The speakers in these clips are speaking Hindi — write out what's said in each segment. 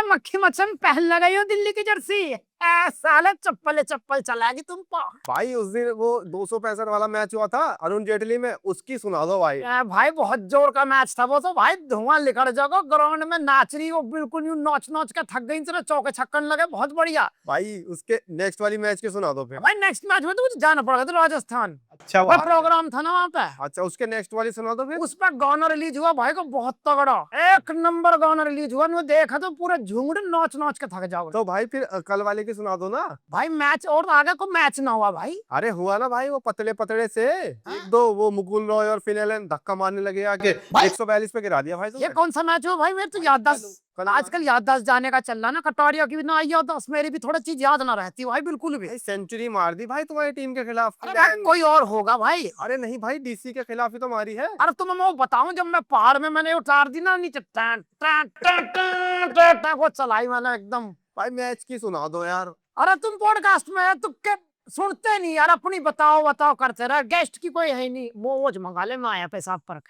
मक्खी मच्छर पहन लगाई हो दिल्ली की जर्सी। साले चप्पल चप्पल चलाएगी तुम पर। भाई उस दिन वो 265 वाला मैच हुआ था अरुण जेटली में, उसकी सुना दो भाई। भाई बहुत जोर का मैच था वो तो भाई, धुआं निकल जाओ ग्राउंड में, नाच रही हो बिल्कुल यूं नोच नोच के थक गई, तेरे चौके छक्कन लगे, बहुत बढ़िया। भाई उसके नेक्स्ट वाली मैच की सुना दो फिर। भाई नेक्स्ट मैच में तो मुझे जाना पड़ेगा, तो राजस्थान अच्छा वो प्रोग्राम था ना वहाँ पे। अच्छा उसके नेक्स्ट वाली सुना दो फिर। उस पर गाना रिलीज हुआ भाई को, बहुत तगड़ा एक नंबर गाना रिलीज हुआ, मैं देखा तो पूरे झूमड़ नोच नोच के थक जाओगे। तो भाई फिर कल वाले की सुना दो ना। भाई मैच और आगे को मैच ना हुआ भाई। अरे हुआ ना भाई, वो पतले पतले से एक दो वो मुकुल रॉय और फिन एलन धक्का मारने लगे आके, 142 पे गिरा दिया भाई। ये कौन सा मैच हुआ भाई, मेरे तो याददाश्त आजकल याददाश्त जाने का चल रहा ना, कटोरिया की भी ना याददाश्त, मेरी भी थोड़ी चीज याद ना रहती भाई बिल्कुल भी। सेंचुरी मार दी भाई तुम्हारी टीम के खिलाफ। अरे भाई कोई और होगा भाई। अरे नहीं भाई, डीसी के खिलाफ ही तो मारी है। अरे तुम्हें मैं वो बताऊं, जब मैं पहाड़ में मैंने उतार दी ना नीचे, time, time, time, time, time, time, वो चलाई मैंने एकदम। भाई मैच की सुना दो यार। अरे तुम पॉडकास्ट में है तुक्के सुनते नहीं यार, अपनी बताओ बताओ करते रहे, गेस्ट की कोई है नहीं, मोमोज मंगा ले, मैं आया पेशाब पर।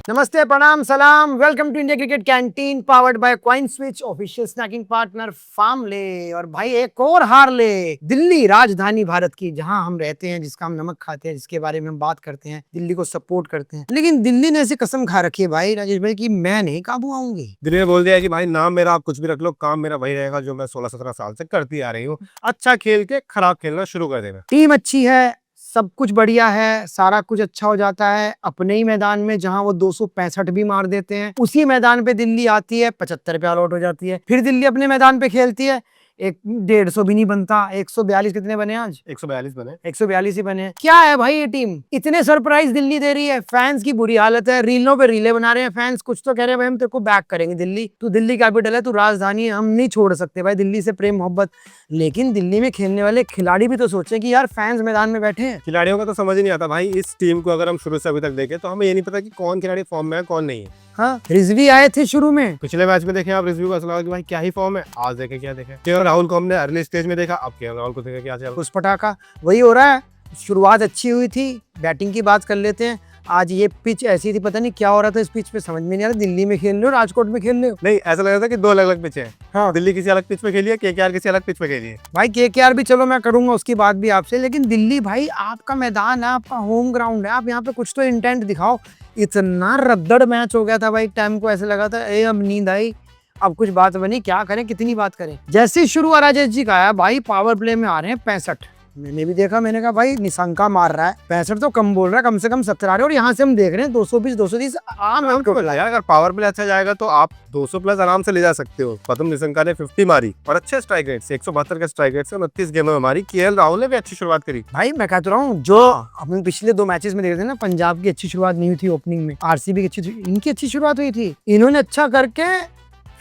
नमस्ते, प्रणाम, सलाम, welcome to India cricket canteen powered by CoinSwitch, official snacking partner Farmley. और भाई एक और हार्ले, दिल्ली राजधानी भारत की, जहां हम रहते हैं, जिसका हम नमक खाते हैं, जिसके बारे में हम बात करते हैं, दिल्ली को सपोर्ट करते हैं, लेकिन दिल्ली ने ऐसी कसम खा रखी है भाई राजेश भाई की मैं नहीं काबू आऊंगी। दिल्ली ने बोल दिया कि भाई नाम मेरा आप कुछ भी रख लो, काम मेरा वही रहेगा जो मैं 16-17 साल से करती आ रही हूँ, अच्छा खेल के खराब खेलना शुरू कर देना। टीम अच्छी है, सब कुछ बढ़िया है, सारा कुछ अच्छा हो जाता है, अपने ही मैदान में जहां वो 265 भी मार देते हैं, उसी मैदान पे दिल्ली आती है 75 पे ऑल आउट हो जाती है, फिर दिल्ली अपने मैदान पे खेलती है, एक 150 भी नहीं बनता, 142 कितने बने आज? 142 बने। 142 ही बने। क्या है भाई ये टीम, इतने सरप्राइज दिल्ली दे रही है, फैंस की बुरी हालत है, रीलों पे रीले बना रहे हैं फैंस, कुछ तो कह रहे हैं भाई हम तेरे को बैक करेंगे, दिल्ली तू दिल्ली कैपिटल है, तू राजधानी है, हम नहीं छोड़ सकते भाई दिल्ली से प्रेम मोहब्बत। लेकिन दिल्ली में खेलने वाले खिलाड़ी भी तो सोचे कि यार फैंस मैदान में बैठे हैं। खिलाड़ियों का तो समझ ही नहीं आता भाई, इस टीम को अगर हम शुरू से अभी तक देखें तो हमें ये नहीं पता कि कौन खिलाड़ी फॉर्म में है कौन नहीं है। हाँ, रिजवी आए थे शुरू में, पिछले मैच में देखें आप रिव्यू का सलाह कि भाई क्या ही फॉर्म है, आज देखें क्या देखें। केएल राहुल को हमने अर्ली स्टेज में देखा, अब केएल राहुल को देखा क्या चल। उस पटाखा वही हो रहा है, शुरुआत अच्छी हुई थी, बैटिंग की बात कर लेते हैं, आज ये पिच ऐसी थी, पता नहीं क्या हो रहा था इस पिच पे, समझ में नहीं आ रहा, दिल्ली में खेल रहे हो राजकोट में खेल रहे हो। नहीं ऐसा लग रहा था कि दो अलग अलग पिच है। हाँ। दिल्ली किसी अलग पिच पे खेली है, केकेआर किसी अलग पिच पे खेली है। भाई केकेआर भी चलो मैं करूंगा उसकी बात भी आपसे, लेकिन दिल्ली भाई आपका मैदान है, आपका होम ग्राउंड है, आप यहाँ पे कुछ तो इंटेंट दिखाओ। इतना रद्दड़ मैच हो गया था भाई, टाइम को ऐसे लगा था ए अब नींद आई, अब कुछ बात बनी, क्या करें कितनी बात करें। जैसे ही शुरू राजेश जी का आया भाई, पावर प्ले में आ रहे हैं 65, मैंने भी देखा, मैंने कहा भाई निशंका मार रहा है, 65 तो कम बोल रहा है, कम से कम 70 आ रहे हैं, और यहाँ से हम देख रहे हैं 220 230 आम है उनको। यार अगर पावर प्ले अच्छा जाएगा तो आप 200 प्लस आराम से ले जा सकते हो। प्रथम निशंका ने 50 मारी और अच्छे स्ट्राइक रेट से, 172 के स्ट्राइक रेट से 29 गेंदों में मारी। केएल राहुल ने भी अच्छी शुरुआत करी। भाई मैं कहता रहा हूँ, जो हम पिछले 2 मैचेस में देख रहे थे ना, पंजाब की अच्छी शुरुआत नहीं हुई थी ओपनिंग में, आरसीबी की अच्छी, इनकी अच्छी शुरुआत हुई थी, इन्होंने अच्छा करके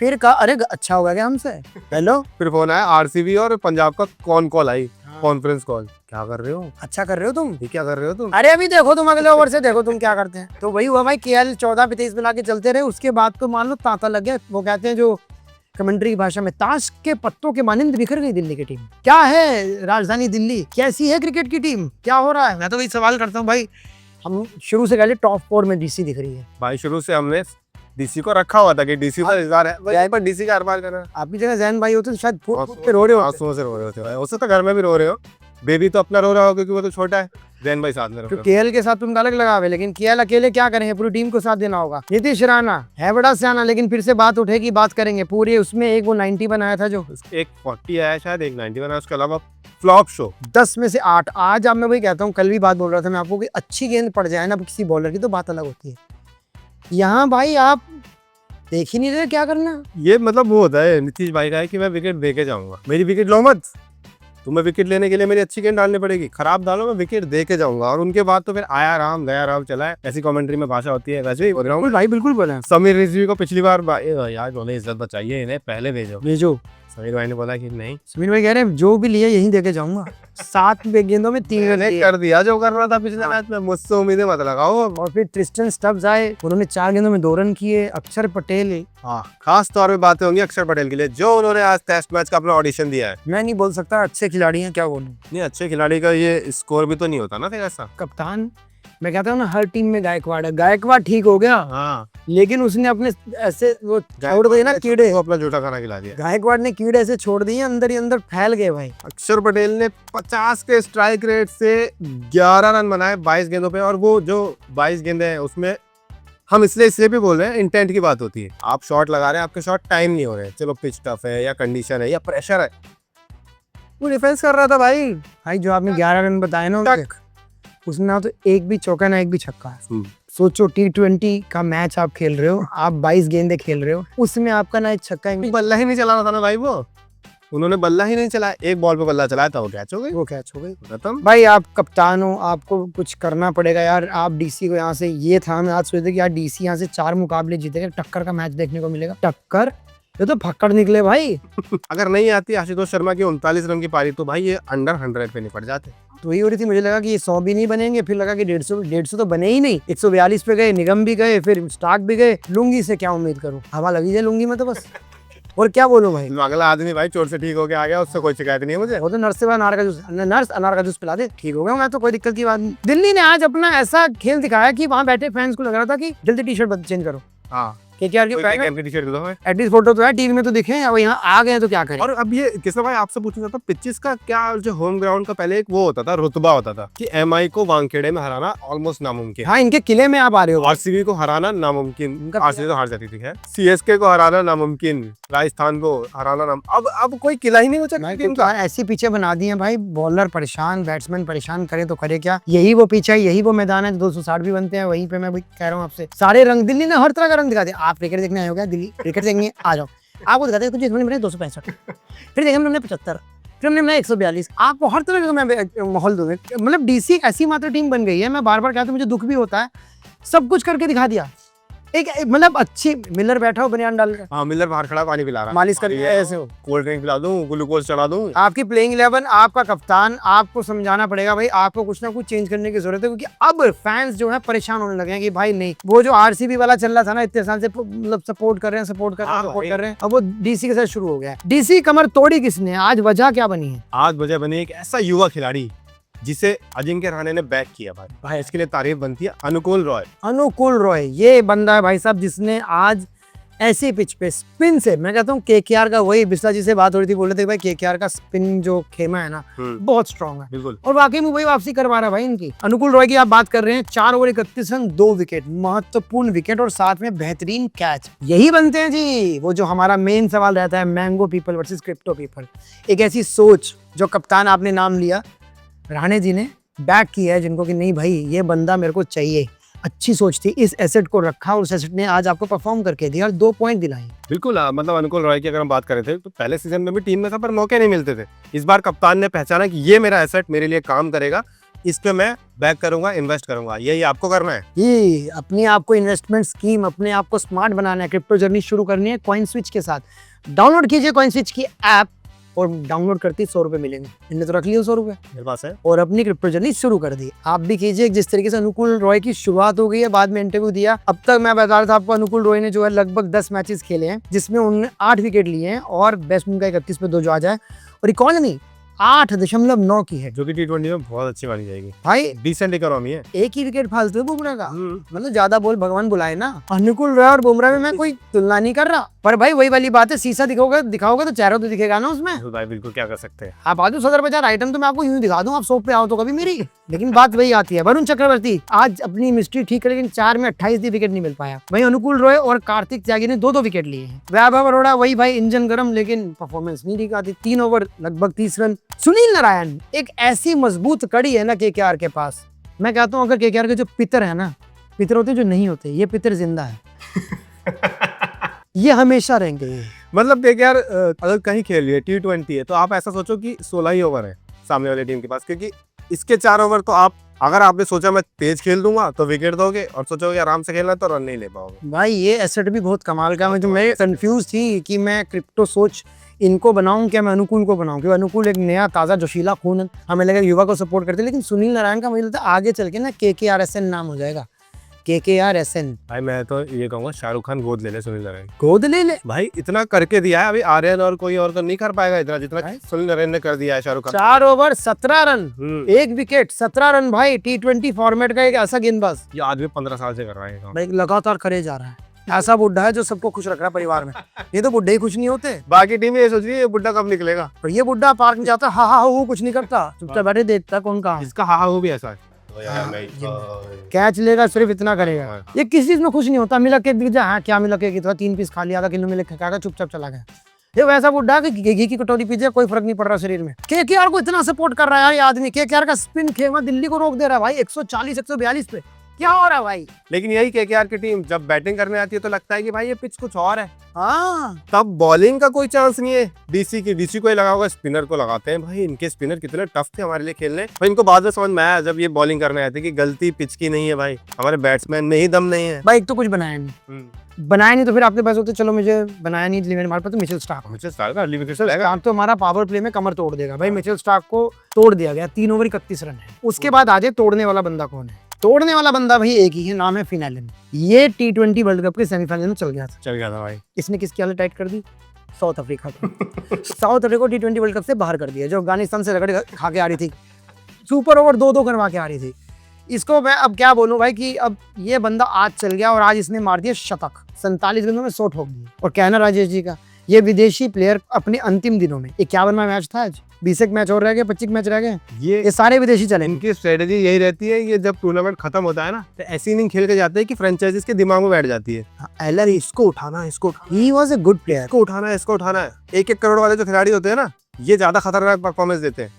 फिर कहा अरे अच्छा होगा क्या हमसे, हेलो फिर फोन आया आरसीबी और पंजाब का, कौन कॉल आई, कॉन्फ्रेंस कॉल, क्या कर रहे हो, अच्छा कर रहे हो तुम, ये क्या कर रहे हो तुम। अरे अभी देखो तुम अगले ओवर से देखो तुम क्या करते हैं। तो वही हुआ भाई, केएल 14 पे 23 मिला के चलते रहे, उसके बाद तो मान लो तांता लग गया, वो कहते हैं जो कमेंट्री की भाषा में, ताश के पत्तों के मानिंद बिखर गई दिल्ली की टीम। क्या है राजधानी दिल्ली, कैसी है क्रिकेट की टीम, क्या हो रहा है? मैं तो वही सवाल करता हूँ भाई, हम शुरू से कहते टॉप 4 में डीसी दिख रही है भाई, शुरू से हमने डीसी को रखा हुआ था कि डीसी का इंतजार है भाई, पर डीसी का हर बार करना। आपकी जगह जैन भाई होते तो शायद फुट पे रो रहे हो, आंसुओं से रो रहे होते भाई, हो सकता घर में भी रो रहे हो, बेबी तो अपना रो रहा हो क्योंकि वो तो छोटा है, जैन भाई साथ में रो रहे हो। केएल के साथ तुम अलग लगावे, लेकिन केएल अकेले क्या करेंगे, पूरी टीम को साथ देना होगा। नीतीश राणा है बड़ा सियाना, लेकिन फिर से बात उठेगी, बात करेंगे पूरी, उसमें एक वो 90 बनाया था, जो एक 40 आया शायद, एक 90 बनाया, उसके अलावा फ्लॉप शो 10 में से 8। आज आप, मैं वही कहता हूँ, कल भी बात बोल रहा था मैं आपको कि अच्छी गेंद पड़ जाए ना किसी बॉलर की तो बात अलग होती है। यहाँ भाई आप देख ही नहीं रहे क्या करना। ये मतलब वो होता है नीतीश भाई का है कि मैं विकेट दे के जाऊंगा, मेरी विकेट लो मत, तुम्हें विकेट लेने के लिए मेरी अच्छी गेंद डालनी पड़ेगी, खराब डालो मैं विकेट दे के जाऊंगा। और उनके बाद तो फिर आया राम गया राम चला है, ऐसी कमेंट्री में भाषा होती है। वैसे बिल्कुल भाई, बिल्कुल बोला समीर रिजवी को पिछली बार यार बोले इज्जत बचाइए, इन्हें पहले भेजो। समीर भाई ने बोला कि नहीं, समीर भाई कह रहे हैं जो भी लिया यहीं देके जाऊंगा, 7 गेंदों में 3 रन कर दिया जो कर रहा था पिछले मैच में, मुझसे उम्मीदें मत लगाओ। और फिर ट्रिस्टन स्टब्स आए, उन्होंने 4 गेंदों में 2 रन किए। अक्षर पटेल, हाँ खास तौर पे बातें होंगी अक्षर पटेल के लिए, जो उन्होंने आज टेस्ट मैच का अपना ऑडिशन दिया है। मैं नहीं बोल सकता अच्छे खिलाड़ी हैं, क्या बोलूं। नहीं अच्छे खिलाड़ी का ये स्कोर भी तो नहीं होता ना फिर ऐसा। कप्तान मैं कहता हूँ ना हर टीम में गायकवाड़ है, गायकवाड़ ठीक हो गया हाँ, लेकिन उसने अपने ऐसे वो छोड़ दिए ना कीड़े, वो अपना जूठा खाना खिला दिया। गायकवाड़ ने कीड़े ऐसे छोड़ दिए अंदर ही अंदर फैल गए भाई। अक्षर पटेल ने 50 के स्ट्राइक रेट से 11 रन बनाए 22 गेंदों पे, और वो जो 22 गेंदे हैं उसमें हम इसलिए भी बोल रहे हैं, इंटेंट की बात होती है। आप शॉट लगा रहे हैं, आपके शॉट टाइम नहीं हो रहे हैं, चलो पिच टफ है या कंडीशन है या प्रेशर है, वो डिफेंस कर रहा था भाई। भाई जो आपने 11 रन बताए ना उसमें ना तो एक भी चौका ना एक भी छक्का है। सोचो T20 का मैच आप खेल रहे हो, आप 22 गेंदे खेल रहे हो, उसमें आपका ना एक छक्का बल्ला ही नहीं चलाना था ना भाई, वो उन्होंने बल्ला ही नहीं चलाया, एक बॉल पे बल्ला चलाया था, वो कैच हो गई, वो कैच हो गई। खत्म। भाई आप कप्तान हो, आपको कुछ करना पड़ेगा यार। आप डीसी को यहाँ से, ये था मैं आज सोचते कि यार डीसी यहाँ से 4 मुकाबले जीतेगा, टक्कर का मैच देखने को मिलेगा। टक्कर ये तो फक्कड़ निकले भाई। अगर नहीं आती आशुतोष शर्मा की 39 रन की पारी तो भाई ये अंडर 100 पे नहीं पड़ जाते। तो वही हो रही थी, मुझे लगा कि ये 100 भी नहीं बनेंगे, फिर लगा कि 150 तो बने ही नहीं। 142 पे गए, निगम भी गए, फिर स्टार्क भी गए। लुंगी से क्या उम्मीद करूं, हवा लगी जाए लुंगी में तो बस। और क्या बोलूं भाई, अगला आदमी भाई चोट से ठीक होके आ गया, उससे कोई शिकायत नहीं है मुझे। वो तो नर्स से अनार का जूस, नर्स अनार का जूस पिला दे, ठीक हो गया मैं तो, कोई दिक्कत की बात नहीं। दिल्ली ने आज अपना ऐसा खेल दिखाया कि वहां बैठे फैंस को लग रहा था कि जल्दी टी शर्ट चेंज करो। हाँ, केकेआर के कोई कैंप की टी-शर्ट दे दो हमें। एटलीस्ट फोटो तो है, टीवी में तो दिखे, अब यहाँ आ गए तो क्या करें। और अब ये किसने भाई आपसे पूछना था, पिचेस का क्या, जो होम ग्राउंड का पहले एक वो होता था, रुतबा होता था कि एमआई को वानखेड़े में हराना ऑलमोस्ट नामुमकिन। हाँ, इनके किले में आप आ रहे हो। आरसीबी को हराना नामुमकिन, उनका आरसीबी तो हार जाती थी, सीएसके को हराना नामुमकिन, राजस्थान को हराना नाम, अब कोई किला ही नहीं बचा इनका। ऐसी पिचे बना दी है भाई, बॉलर परेशान, बैट्समैन परेशान, करे तो करे क्या। यही वो पिच है, यही वो मैदान है, 260 भी बनते हैं वहीं पे। मैं भी कह रहा हूँ आपसे, सारे रंग दिल्ली ने हर तरह का रंग दिखा दिया। आप क्रिकेट देखने आए हो क्या दिल्ली, क्रिकेट देखेंगे आ जाओ, आपको दिखाते हैं कुछ। हमने बनाए 265, फिर देखें हमने 75, फिर हमने बनाया 142। आपको हर तरह का मैं माहौल दूंगा। मतलब डीसी ऐसी मात्र टीम बन गई है, मैं बार बार कहता हूँ, मुझे दुख भी होता है, सब कुछ करके दिखा दिया। एक मतलब अच्छी, मिलर बैठा हो बनियान डाल कर, हाँ मिलर बाहर खड़ा पानी पिला रहा, मालिश कर ऐसे हो, कोल्ड ड्रिंक पिला दूं, ग्लूकोज चढ़ा दूं। आपकी प्लेइंग 11, आपका कप्तान, आपको समझाना पड़ेगा भाई, आपको कुछ ना कुछ चेंज करने की जरूरत है। क्योंकि अब फैंस जो है परेशान होने लगे हैं कि भाई नहीं, वो जो आरसीबी वाला चल रहा था ना इतने साल से, मतलब सपोर्ट कर रहे हैं, अब वो डीसी के साथ शुरू हो गया है। डीसी कमर तोड़ी किसने, आज वजह क्या बनी है? आज वजह बनी एक ऐसा युवा खिलाड़ी जिसे अजिंक्य रहाणे ने बैक किया भाई इसके लिए तारीफ बनती है। अनुकूल रॉय, ये बंदा है भाई साहब जिसने आज ऐसी पिच पे स्पिन से, मैं कहता हूँ केकेआर का, वही बिस्ला जी से बात हो रही थी, बोल रहे थे भाई केकेआर का स्पिन जो खेमा है ना बहुत स्ट्रांग है बिल्कुल, और वाकई में वही वापसी करवा रहा है भाई इनकी। अनुकूल रॉय की आप बात कर रहे हैं, 4 ओवर 31 रन, 2 विकेट, महत्वपूर्ण विकेट और साथ में बेहतरीन कैच। यही बनते हैं जी वो जो हमारा मेन सवाल रहता है, mango people versus crypto people. एक ऐसी सोच जो कप्तान आपने नाम लिया, रहाणे जी ने बैक किया है जिनको कि नहीं भाई ये बंदा मेरे को चाहिए, अच्छी सोच थी, इस एसेट को रखा और उस एसेट ने आज आपको परफॉर्म करके दिया और 2 पॉइंट दिलाए। बिल्कुल, मतलब अनुकूल रॉय की अगर हम बात करें थे तो पहले सीजन में भी टीम में था पर मौके नहीं मिलते थे। इस बार कप्तान ने पहचाना कि ये मेरा एसेट मेरे लिए काम करेगा, इस पे मैं बैक करूंगा, इन्वेस्ट करूंगा। यही आपको करना है, ये अपने आप को इन्वेस्टमेंट स्कीम, अपने आप को स्मार्ट बनाना है, क्रिप्टो जर्नी शुरू करनी है कॉइन स्विच के साथ। डाउनलोड कीजिए कॉइन स्विच की ऐप और डाउनलोड करते ही 100 रुपए मिलेंगे। इनने तो रख लिए 100 रुपए मेरे पास है और अपनी क्रिप्टो जर्नी शुरू कर दी। आप भी कीजिए। जिस तरीके से अनुकूल रॉय की शुरुआत हो गई है, बाद में इंटरव्यू दिया, अब तक मैं बता रहा था आपको, अनुकूल रॉय ने जो है लगभग 10 मैचेस खेले हैं जिसमें उन्होंने 8 विकेट लिए हैं और बैट्समैन का 31 पे 2 जो आ जाए, और इकोनॉमी 8.9 की है, जो कि T20 में बहुत अच्छी मानी जाएगी भाई डिसेंट इकोनॉमी है। एक ही विकेट फालतू है बुमराह का, मतलब ज्यादा बॉल भगवान बुलाए ना। अनुकूल रॉय और बुमराह में मैं कोई तुलना नहीं कर रहा, पर भाई वही वाली बात है, शीशा दिखाओगे तो चेहरा तो दिखेगा ना उसमें। तो भाई बिल्कुल, क्या कर सकते हैं। आप आ जाओ सदर बाजार, आइटम तो मैं आपको यूं दिखा दूं, आप शॉप पे आओ तो कभी मेरी। लेकिन बात वही आती है, वरुण चक्रवर्ती आज अपनी मिस्ट्री ठीक है, लेकिन 4 में 28 दी विकेट नहीं मिल पाया। वही अनुकूल रॉय और कार्तिक त्यागी ने 2-2 विकेट लिए हैं। वैभव अरोड़ा वही भाई इंजन गरम, लेकिन परफॉर्मेंस नहीं दिखाती। 3 ओवर लगभग 30 रन। सुनील नारायण एक ऐसी मजबूत कड़ी है ना केकेआर के पास, मैं कहता हूँ अगर केकेआर के जो पितर है ना, पितर होते जो नहीं होते, ये पितर जिंदा है। ये हमेशा रहेंगे। मतलब देख यार, अगर कहीं खेल लिए T20 है तो आप ऐसा सोचो कि 16 ही ओवर है सामने वाली टीम के पास, क्योंकि इसके 4 ओवर तो आप, अगर आपने सोचा मैं तेज खेल दूंगा तो विकेट दोगे, और सोचोगे आराम से खेलना तो रन नहीं ले पाओगे। भाई ये एसेट भी बहुत कमाल का है। मैं कंफ्यूज थी कि मैं क्रिप्टो सोच इनको बनाऊं क्या मैं अनुकूल को बनाऊं, क्योंकि अनुकूल एक नया ताजा जोशीला खून है, हमें लगा युवा को सपोर्ट करते, लेकिन सुनील नारायण का मुझे लगता है आगे चल के ना KKRSN नाम हो जाएगा, KKR SN भाई मैं तो ये कहूंगा शाहरुख खान गोद ले ले सुनील नारायण। गोद ले ले। भाई इतना करके दिया है, अभी आर्यन और कोई और तो नहीं कर पाएगा इतना जितना सुनील नारायण ने कर दिया है Shahrukh Khan. 4 over 17 run, 1 wicket, 17 run भाई। T20 फॉर्मेट का एक ऐसा गेंदबाज, ये आदमी 15 साल से कर रहा है भाई लगातार करे जा रहा है। ऐसा बुड्ढा है जो सबको खुश रख रहा है परिवार में। ये तो बुड्ढे ही खुश नहीं होते। बाकी टीम ये सोच रही है ये बुड्ढा कब निकलेगा। और ये बुड्ढा पार्क में जाता हा हा वो कुछ नहीं करता, चुपचाप बैठे देखता कौन कहाँ है। इसका हाँ वो भी ऐसा है। कैच लेगा सिर्फ इतना करेगा। ये किसी चीज में खुश नहीं होता। मिला के दिख जा, हाँ क्या मिला के, 3 पीस खा लिया, आधा किलो मिले खाएगा, चुपचाप चला गया। ये वैसा बुड्ढा कि घी की कटोरी पीछे कोई फर्क नहीं पड़ रहा शरीर में। KKR को इतना सपोर्ट कर रहा है यार ये आदमी। KKR का स्पिन खेमा दिल्ली को रोक दे रहा है भाई 140 142 पे। क्या हो रहा है भाई। लेकिन यही KKR की टीम जब बैटिंग करने आती है तो लगता है कि भाई ये पिच कुछ और है। हाँ तब बॉलिंग का कोई चांस नहीं है। डीसी को ही लगा होगा, स्पिनर को लगाते हैं। भाई इनके स्पिनर कितने टफ थे हमारे लिए खेलने। भाई इनको बाद में समझ में आया जब ये बॉलिंग करने आए थे कि गलती पिच की नहीं है भाई, हमारे बैट्समैन में ही दम नहीं है। भाई एक तो कुछ बनाया नहीं, बनाया नहीं तो फिर आपके पास होते चलो मुझे बनाया नहीं इसलिए हमारे पास तो मिचेल स्टार्क। मिचेल स्टार्क का अर्ली विकेट स्टार्क तो हमारा पावर प्ले में कमर तोड़ देगा भाई। मिचेल स्टार्क को तोड़ दिया गया, 3 ओवर 31 रन है। उसके बाद आ जाए तोड़ने वाला बंदा कौन है। तोड़ने वाला बंदा भाई एक ही है, नाम है फिन एलन। ये T20 वर्ल्ड कप के सेमीफाइनल में चल गया था भाई। इसने किसकी हालत टाइट कर दी, साउथ अफ्रीका को। साउथ अफ्रीका को T20 वर्ल्ड कप से बाहर कर दिया, जो अफगानिस्तान से रगड़ खा के आ रही थी। सुपर ओवर 2-2 करवा के आ रही थी। इसको मैं अब क्या बोलूं भाई कि अब ये बंदा आज चल गया और आज इसने मार दिया शतक, 47 गेंदों में 100 ठोक दिए। और कहना राजेश जी का, ये विदेशी प्लेयर अपने अंतिम दिनों में 51वां मैच था आज, 20 मैच और रह गए, 25 मैच रह गए, ये सारे विदेशी चले। इनकी स्ट्रेटेजी यही रहती है, ये जब टूर्नामेंट खत्म होता है ना तो ऐसी इनिंग खेल के जाते हैं कि फ्रेंचाइजीज के दिमाग में बैठ जाती है। एलर इसको उठाना, इसको he was a good player, इसको उठाना है, इसको उठाना है। 1-1 करोड़ वाले जो खिलाड़ी होते हैं ना, ये ज्यादा खतरनाक परफॉर्मेंस देते हैं।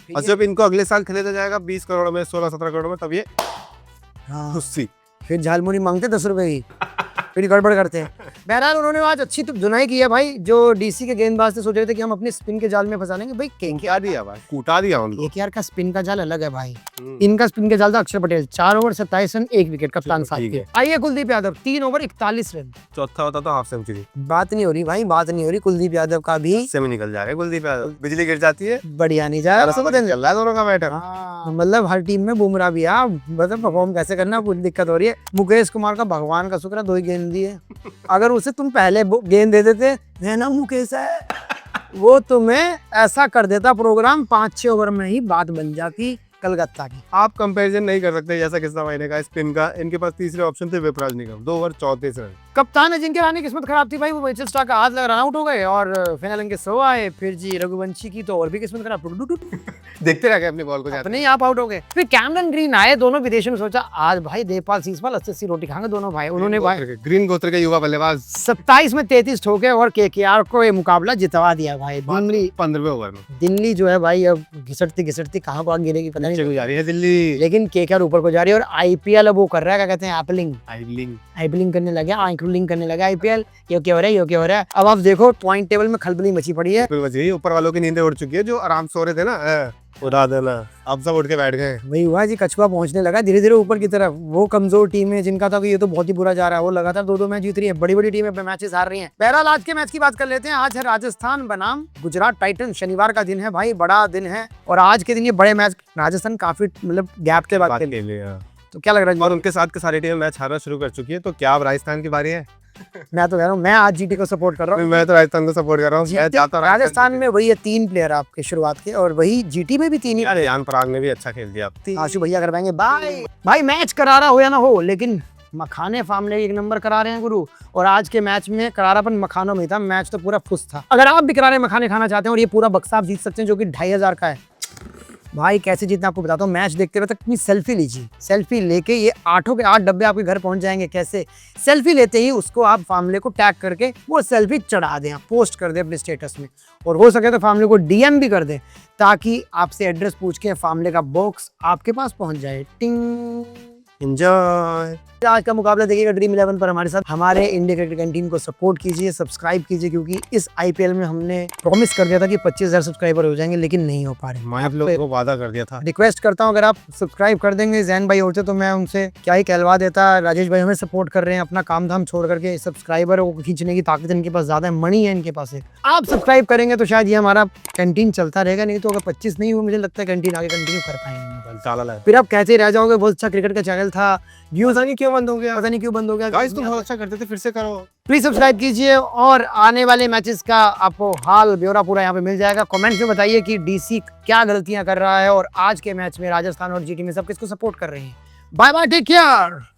और जब इनको अगले साल खेले जाएगा 20 करोड़ में, 16-17 करोड़ में, तब ये खुशी फिर झालमुरी मांगते 10 रुपए की, फिर गड़बड़ करते हैं। बहरहाल उन्होंने आज अच्छी तो धुनाई की है भाई। जो डीसी के गेंदबाज से सोच रहे थे कि हम अपने स्पिन के जाल में फंसा लेंगे, भाई क्या दिया भाई, कूटा दिया उनको। KKR का स्पिन का जाल अलग है भाई। इनका स्पिन के जाल था अक्षर पटेल, 4 ओवर 27 रन, 1 विकेट, कप्तान साहब के। आइए कुलदीप यादव 3 ओवर 41 रन, चौथा होता तो हाफ सेंचुरी। बात नहीं हो रही भाई, बात नहीं हो रही। कुलदीप यादव का भी से में निकल जा रहा है। कुलदीप यादव बिजली गिर जाती है, बढ़िया नहीं जा रहा, चल रहा है दोनों का मैटर। मतलब हर टीम में बुमराह भी है, मतलब परफॉर्म कैसे करना पूरी दिक्कत हो रही है। मुकेश कुमार का भगवान का शुक्र है 2 ही गेंद दी है। अगर उसे तुम पहले गेंद दे देते, है ना मुकेश है, वो तुम्हें ऐसा कर देता प्रोग्राम, 5-6 ओवर में ही बात बन जाती कलकत्ता की। आप कंपैरिजन नहीं कर सकते जैसा किस्ता महीने का स्पिन का। इनके पास तीसरे ऑप्शन थे विपराज निगम, 2 ओवर 34 रन। कप्तान अजिंक्य रहाणे की किस्मत खराब थी भाई, वो मिचेल स्टार्क का हाथ लग रन आउट हो गए और फिन के 100 आए। फिर जी रघुवंशी की तो और भी किस्मत खराब, देखते रह गए अपनी बॉल को, अपने ही आप आउट हो गए। फिर कैमरन ग्रीन आए, दोनों विदेशों में। सोचा आज भाई देवपाल सीसपाल 80 रोटी खाएंगे दोनों भाई। उन्होंने ग्रीन गोत्र के युवा बल्लेबाज 27 में 33 ठोके और KKR को ये मुकाबला जितवा दिया भाई। दिल्ली 15वें ओवर में, दिल्ली जो है भाई अब घिसटती कहाँ को गिरेगी पता नहीं जा रही है दिल्ली। लेकिन KKR ऊपर को जा रही है। और IPL अब वो कर रहा है, क्या कहते हैं, आइपलिंग करने लगे, आइक्रूलिंग करने लगा IPL। ये क्या हो रहा है। अब आप देखो पॉइंट टेबल में खलबली मची पड़ी है। ऊपर वालों की नींदें उड़ चुकी है, जो आराम सो रहे थे ना, उड़ा देना, अब सब उठ के बैठ गए। वही हुआ जी, कछुआ पहुंचने लगा धीरे धीरे ऊपर की तरफ। वो कमजोर टीम है जिनका था कि ये तो बहुत ही बुरा जा रहा है, वो लगातार 2-2 मैच जीत रही है। बड़ी बड़ी टीमें मैचेस हार रही हैं। बहरहाल आज के मैच की बात कर लेते हैं। आज है राजस्थान बनाम गुजरात टाइटन, शनिवार का दिन है भाई, बड़ा दिन है। और आज के दिन ये बड़े मैच, राजस्थान काफी मतलब गैप के बाद खेल रही है, तो क्या लग रहा है। और उनके साथ के सारी टीमें मैच हारना शुरू कर चुकी है, तो क्या अब राजस्थान की बारी है। मैं तो कह रहा हूँ, मैं आज GT को सपोर्ट कर रहा हूँ। मैं तो राजस्थान को सपोर्ट कर रहा हूँ। राजस्थान में वही है 3 प्लेयर आपके शुरुआत के, और वही GT में भी 3 ही। अरे यान पराग ने भी अच्छा खेल दिया। आशु भैया कर पाएंगे भाई मैच करारा हो या ना हो, लेकिन मखाने फार्म ने 1 नंबर करा रहे हैं गुरु। और आज के मैच में करारापन मखानों में था, मैच तो पूरा फुस था। अगर आप भी करारे मखाने खाना चाहते हैं और ये पूरा बक्सा आप जीत सकते हैं, जो कि 2500 का है भाई। कैसे जीतना आपको बताता हूँ। मैच देखते हुए तक अपनी सेल्फी लीजिए, सेल्फी लेके ये 8 के 8 डब्बे आपके घर पहुंच जाएंगे। कैसे, सेल्फी लेते ही उसको आप फार्मले को टैग करके वो सेल्फी चढ़ा दें, पोस्ट कर दें अपने स्टेटस में। और हो सके तो फार्मले को DM भी कर दें, ताकि आपसे एड्रेस पूछ के फार्मले का बॉक्स आपके पास पहुंच जाए। टिंग, एंजॉय। आज का मुकाबला देखिएगा ड्रीम 11 पर हमारे साथ। हमारे इंडिया क्रिकेट कैंटीन को सपोर्ट कीजिए, सब्सक्राइब कीजिए, क्योंकि इस IPL में हमने प्रॉमिस कर दिया था कि 25,000 सब्सक्राइबर हो जाएंगे, लेकिन नहीं हो पा रहे। मैं आप लोगों को वादा कर दिया था। रिक्वेस्ट करता हूं, अगर आप सब्सक्राइब कर देंगे, जैन भाई होते तो मैं उनसे क्या ही कहलवा देता। राजेश भाई हमें सपोर्ट कर रहे हैं, अपना काम धाम छोड़ करके। सब्सक्राइबर को खींचने की ताकत इनके पास ज्यादा है, मनी है इनके पास। आप सब्सक्राइब करेंगे तो शायद ये हमारा कैंटीन चलता रहेगा, नहीं तो अगर 25 नहीं हुआ, मुझे लगता है कैंटीन आगे कंटिन्यू कर पाएंगे। फिर आप कहते रह जाओगे बहुत अच्छा क्रिकेट का चैनल था। व्यूज पता नहीं क्यों बंद हो गया। पता नहीं क्यों बंद हो गया। गाइस तुम बहुत अच्छा करते थे, फिर से करो। प्लीज सब्सक्राइब कीजिए और आने वाले मैचेस का आपको हाल ब्यौरा पूरा यहाँ पे मिल जाएगा। कमेंट में बताइए कि डीसी क्या गलतियां कर रहा है और आज के मैच में राजस्थान और जीटी में सब किसको सपोर्ट कर रहे हैं। Bye bye, take care.